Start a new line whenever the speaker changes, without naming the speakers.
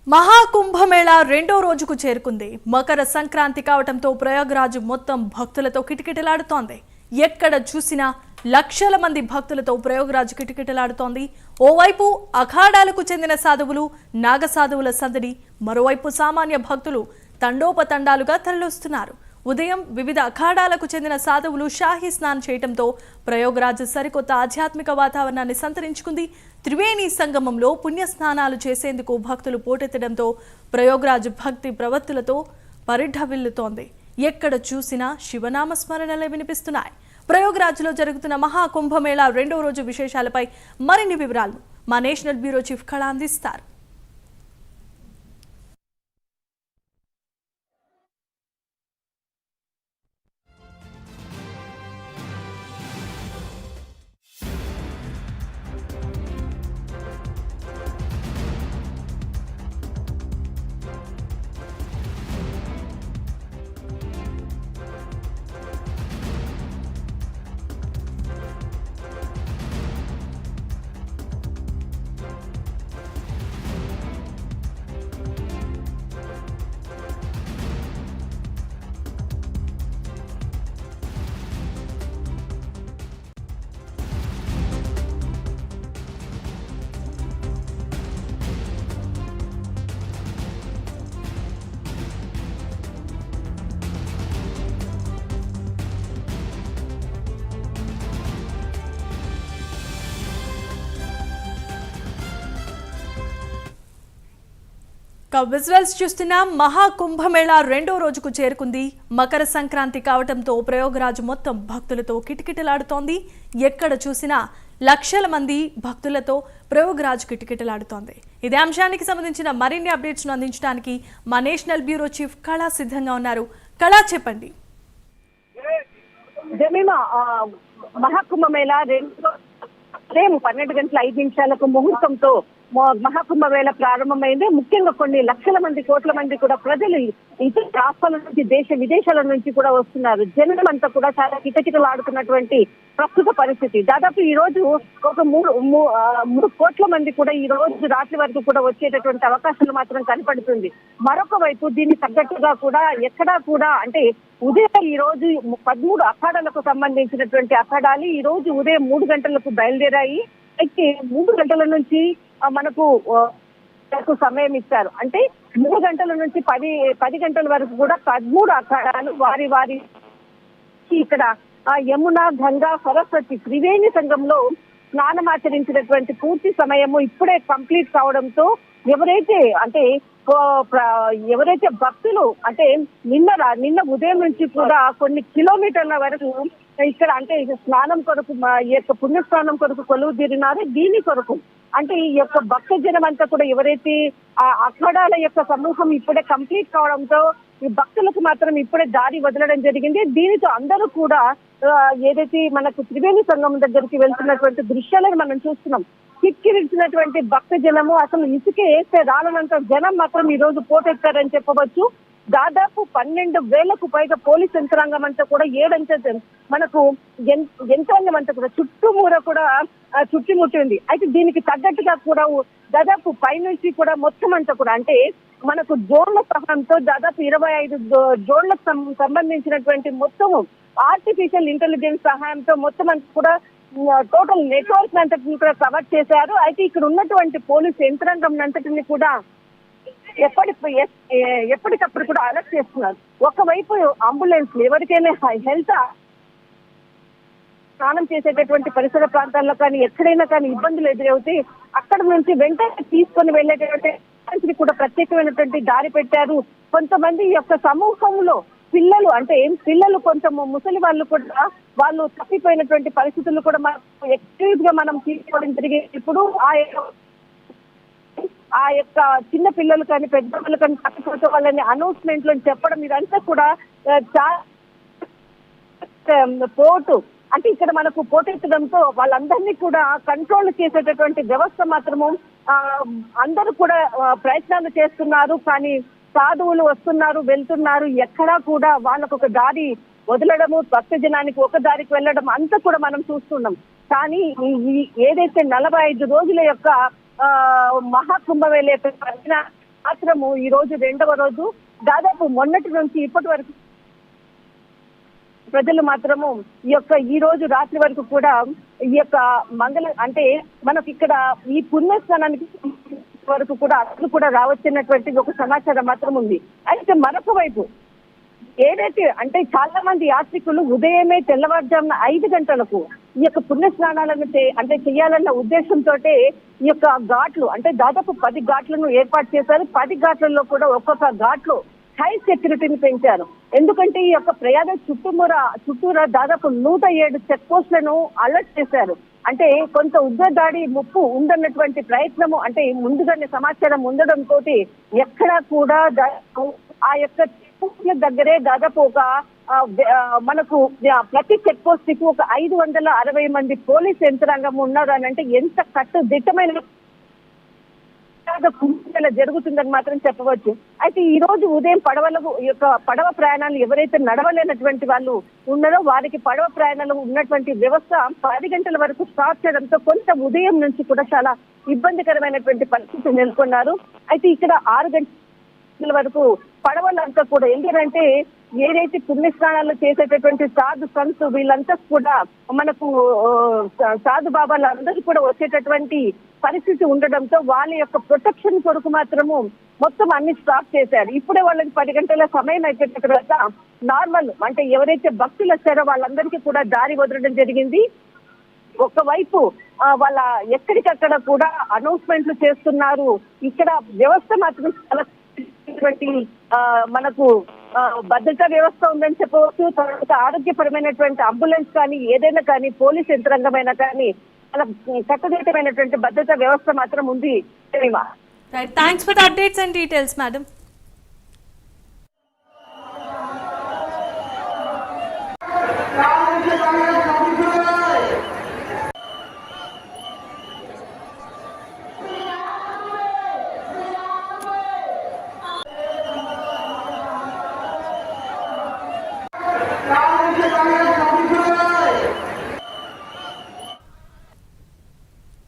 మహాకుంభమేళా రెండో రోజుకు చేరుకుంది. మకర సంక్రాంతి కావడంతో ప్రయాగరాజ్ మొత్తం భక్తులతో కిటకిటలాడుతోంది. ఎక్కడ చూసినా లక్షల మంది భక్తులతో ప్రయాగరాజ్ కిటకిటలాడుతోంది. ఓవైపు అఖాడాలకు చెందిన సాధువులు, నాగసాధువుల సందడి, మరోవైపు సామాన్య భక్తులు తండోపతండాలుగా తరలిస్తున్నారు. ఉదయం వివిధ అఖాడాలకు చెందిన సాధువులు షాహీ స్నానం చేయడంతో ప్రయాగరాజ్ సరికొత్త ఆధ్యాత్మిక వాతావరణాన్ని సంతరించుకుంది. త్రివేణి సంగమంలో పుణ్యస్నానాలు చేసేందుకు భక్తులు పోటెత్తడంతో ప్రయాగరాజ్ భక్తి ప్రవత్తులతో పరిఢవిల్లుతోంది. ఎక్కడ చూసినా శివనామ స్మరణలే వినిపిస్తున్నాయి. ప్రయాగరాజ్లో జరుగుతున్న మహాకుంభమేళా రెండో రోజు విశేషాలపై మరిన్ని వివరాలు మా నేషనల్ బ్యూరో చీఫ్ కళ అందిస్తారు. విజువల్స్ చూస్తున్న మహాకుంభమేళా రెండో రోజుకు చేరుకుంది. మకర సంక్రాంతి కావడంతో ప్రయాగరాజ్ మొత్తం భక్తులతో కిటకిటలాడుతోంది. ఎక్కడ చూసినా లక్షల మంది భక్తులతో ప్రయాగరాజ్ కిటకిటలాడుతోంది. ఇదే అంశానికి సంబంధించిన మరిన్ని అప్డేట్స్ ను అందించడానికి మా నేషనల్ బ్యూరో చీఫ్ కళ సిద్ధంగా ఉన్నారు. కళ, చెప్పండి.
మహాకుంభమేళా ఉదయం 12:05 ముహూర్తంతో మహాకుంభమేళ ప్రారంభమైంది. ముఖ్యంగా కొన్ని లక్షల మంది, కోట్ల మంది కూడా ప్రజలు ఇతర రాష్ట్రాల నుంచి, దేశ విదేశాల నుంచి కూడా వస్తున్నారు. జనం అంతా కూడా చాలా కిటకిటలాడుతున్నటువంటి ప్రస్తుత పరిస్థితి. దాదాపు ఈ రోజు ఒక 3 కోట్ల మంది కూడా ఈ రోజు రాత్రి వరకు కూడా వచ్చేటటువంటి అవకాశాలు మాత్రం కనపడుతుంది. మరొక వైపు దీనికి తగ్గట్టుగా కూడా ఎక్కడా కూడా అంటే ఉదయం ఈ రోజు 13 అఖాడాలకు సంబంధించినటువంటి అఖాడాలు ఈ రోజు ఉదయం 3 గంటలకు బయలుదేరాయి. అయితే 3 గంటల నుంచి మనకు సమయం ఇచ్చారు. అంటే 3 గంటల నుంచి 10 గంటల వరకు కూడా 13 అఖాడాలు వారి ఇక్కడ యమున, గంగా, సరస్వతి త్రివేణి సంగంలో స్నానమాచరించినటువంటి పూర్తి సమయము ఇప్పుడే కంప్లీట్ కావడంతో ఎవరైతే భక్తులు అంటే నిన్న ఉదయం నుంచి కూడా కొన్ని కిలోమీటర్ల వరకు ఇక్కడ అంటే స్నానం కొరకు, ఈ యొక్క పుణ్యస్నానం కొరకు కొలువు తీరినారు. దీని కొరకు అంటే ఈ యొక్క భక్త జనం అంతా కూడా ఎవరైతే ఆ అఖాడాల యొక్క సమూహం ఇప్పుడే కంప్లీట్ కావడంతో ఈ భక్తులకు మాత్రం ఇప్పుడే దారి వదలడం జరిగింది. దీనితో అందరూ కూడా ఏదైతే మనకు త్రివేణి సంగమం దగ్గరికి వెళ్తున్నటువంటి దృశ్యాలను మనం చూస్తున్నాం. కిక్కిరిచినటువంటి భక్త జనము, అసలు ఇసుకే వేస్తే రాలనంత జనం మాత్రం ఈ రోజు పోటెత్తారని చెప్పవచ్చు. దాదాపు 12,000కు పైగా పోలీస్ యంత్రాంగం అంతా కూడా మనకు యంత్రాంగం అంతా కూడా చుట్టూమూర కూడా చుట్టుముట్టింది. అయితే దీనికి తగ్గట్టుగా కూడా దాదాపు పైనుంచి కూడా మొత్తం అంతా కూడా అంటే మనకు డ్రోన్ల సహాయంతో దాదాపు 25 డ్రోన్లకు సంబంధించినటువంటి మొత్తం ఆర్టిఫిషియల్ ఇంటెలిజెన్స్ సహాయంతో మొత్తం అంతా కూడా టోటల్ నెట్వర్క్ అంతటిని కూడా కవర్ చేశారు. అయితే ఇక్కడ ఉన్నటువంటి పోలీస్ యంత్రాంగం అంతటిని కూడా ఎప్పటికప్పుడు కూడా అలర్ట్ చేస్తున్నారు. ఒకవైపు అంబులెన్స్ ఎవరికైనా హెల్త్ స్నానం చేసేటటువంటి పరిసర ప్రాంతాల్లో కానీ ఎక్కడైనా కానీ ఇబ్బందులు ఎదురవుతే అక్కడ నుంచి వెంటనే తీసుకొని వెళ్ళేటటువంటి కూడా ప్రత్యేకమైనటువంటి దారి పెట్టారు. కొంతమంది యొక్క సమూహంలో పిల్లలు కొంత ముసలి వాళ్ళు కూడా వాళ్ళు తప్పిపోయినటువంటి పరిస్థితులు కూడా మనం ఎక్స్క్లూజివ్ గా మనం తీసుకోవడం జరిగింది. ఇప్పుడు ఆ యొక్క చిన్న పిల్లలు కానీ పెద్దవాళ్ళు కానీ తప్పిపోతే వాళ్ళని అనౌన్స్మెంట్ లో చెప్పడం ఇదంతా కూడా పోటు అంటే ఇక్కడ మనకు పోటెత్తడంతో వాళ్ళందరినీ కూడా కంట్రోల్ చేసేటటువంటి వ్యవస్థ మాత్రము అందరూ కూడా ప్రయత్నాలు చేస్తున్నారు. కానీ సాధువులు వస్తున్నారు, వెళ్తున్నారు, ఎక్కడా కూడా వాళ్ళకు ఒక దారి వదలడము, భక్త జనానికి ఒక దారికి వెళ్ళడం అంతా కూడా మనం చూస్తున్నాం. కానీ ఏదైతే 45 రోజుల యొక్క మహాకుంభమేళ మాత్రము ఈ రోజు రెండవ రోజు దాదాపు మొన్నటి నుంచి ఇప్పటి వరకు ప్రజలు మాత్రము ఈ రోజు రాత్రి వరకు కూడా ఈ యొక్క అంటే మనకి ఇక్కడ ఈ పుణ్యస్నానానికి వరకు కూడా అసలు కూడా రావచ్చినటువంటి ఒక సమాచారం మాత్రం ఉంది. అయితే మరొక వైపు ఏదైతే అంటే చాలా మంది యాత్రికులు ఉదయమే తెల్లవారుజామున 5 గంటలకు ఈ యొక్క పుణ్యస్నానాలను చేయాలన్న ఉద్దేశంతో ఈ యొక్క ఘాట్లు అంటే దాదాపు 10 ఘాట్లను ఏర్పాటు చేశారు. 10 ఘాట్లలో కూడా ఒక్కొక్క ఘాట్లో హై సెక్యూరిటీని పెంచారు. ఎందుకంటే ఈ యొక్క ప్రయాగ చుట్టూరా దాదాపు 107 చెక్ పోస్టులను అలర్ట్ చేశారు. అంటే కొంత ఉగ్రదాడి ముప్పు ఉందన్నటువంటి ప్రయత్నము అంటే ముందుగానే సమాచారం ఉండడంతో ఎక్కడా కూడా ఆ యొక్క చెక్ పోస్టుల దగ్గరే దాదాపు ఒక మనకు ప్రతి చెక్ పోస్ట్ కి ఒక 560 మంది పోలీస్ యంత్రాంగం ఉన్నారు అని అంటే ఎంత కట్టుదిట్టమైన జరుగుతుందని మాత్రం చెప్పవచ్చు. అయితే ఈ రోజు ఉదయం పడవ ప్రయాణాలు ఎవరైతే నడవలేనటువంటి వాళ్ళు ఉన్నారో వారికి పడవ ప్రయాణాలు ఉన్నటువంటి వ్యవస్థ 10 గంటల వరకు స్టాప్ చేయడంతో కొంత ఉదయం నుంచి కూడా చాలా ఇబ్బందికరమైనటువంటి పరిస్థితి నెలకొన్నారు. అయితే ఇక్కడ 6 గంటల వరకు పడవలంతా కూడా ఎందుకంటే ఏదైతే పుణ్యస్నానాలు చేసేటటువంటి సాధు సంతు వీళ్ళంతా కూడా మనకు సాధు బాబాలు అందరూ కూడా వచ్చేటటువంటి పరిస్థితి ఉండడంతో వాళ్ళ యొక్క ప్రొటెక్షన్ కొరకు మాత్రము మొత్తం అన్ని స్టాప్ చేశారు. ఇప్పుడే వాళ్ళకి 10 గంటల సమయం అయిపోయిన తర్వాత నార్మల్ అంటే ఎవరైతే భక్తులు వచ్చారో వాళ్ళందరికీ కూడా దారి వదలడం జరిగింది. ఒకవైపు వాళ్ళ ఎక్కడికక్కడ కూడా అనౌన్స్మెంట్లు చేస్తున్నారు. ఇక్కడ వ్యవస్థ మాత్రం చాలా మనకు భద్రతా వ్యవస్థ ఉందని చెప్పవచ్చు. తర్వాత ఆరోగ్యపరమైనటువంటి అంబులెన్స్ కానీ ఏదైనా కానీ పోలీస్ యంత్రాంగమైనా కానీ చాలా కట్టుదిట్టమైనటువంటి భద్రతా వ్యవస్థ మాత్రం ఉంది.
Thanks for the updates and details madam.